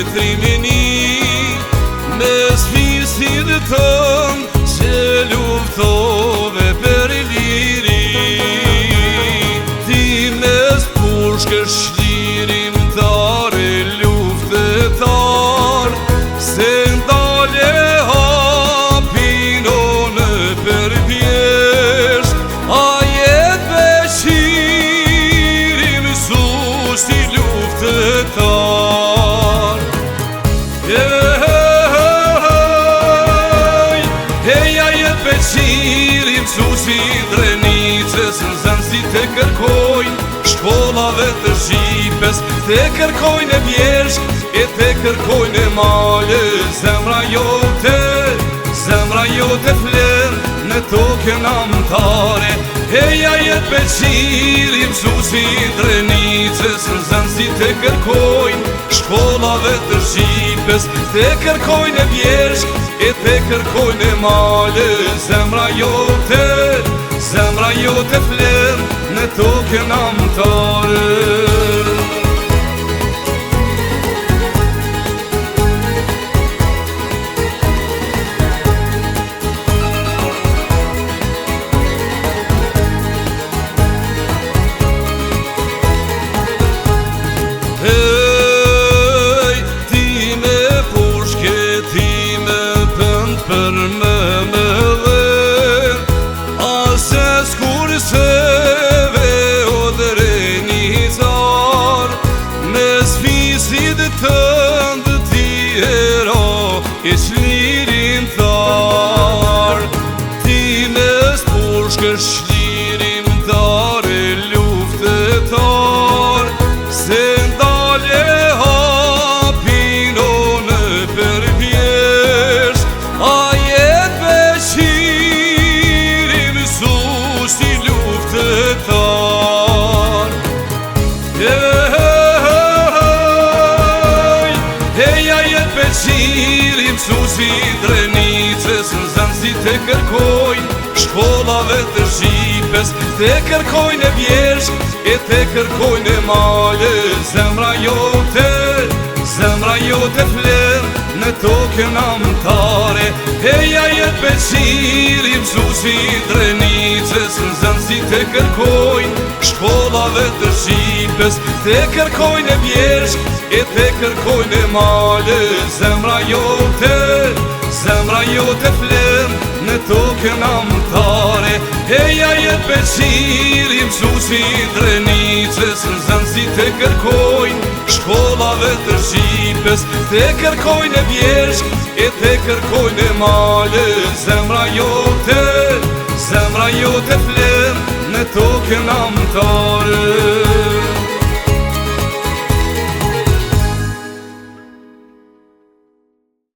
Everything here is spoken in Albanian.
trimini me sfisit tëm që luftove për liri. Ti mes pushkësh shlirim tare luftetar, se ndale hapino në përpjesht, a jet Beshirim Mësus i luftetar. Heja jet Beshirim Mësus i Drenicës, në zënë si te kërkojnë shkollave të Shqipës, te kërkojnë e bjeshk, e te kërkojnë e male. Zemra jote flen në tokën amtare. Heja jet Beshirim Mësus i Drenicës, në zënë si te kërkojnë shkollave të Shqipës, te kërkojnë e bjeshk, e te kërkojnë e male. Zemra jote flen në tokën amtare. Tëndë tjera e shlirin thar, ti mes pushkësh shlirim tare luftetar, se ndale hapino në përpjesht, a jet Beshirim Mësus i luftetar. Beshirim Mësus i Drenicës, në zënë si te kërkojnë shkollave të Shqipës, te kërkojnë e bjeshk, e te kërkojnë e male. Zemra jote flen në tokën amtare. Heja jet Beshirim Mësus i Drenicës, në zënë si te kërkojnë shkollave të Shqipës, te kërkojnë e bjeshk, e te kërkojnë e male. Zemra jote flen në tokën amtare. Heja jet Beshirim Mësus i Drenicës, në zënë si te kërkojnë shkollave të Shqipës, te kërkojnë e bjeshk, e te kërkojnë e male. Zemra jote flen në tokën amtare.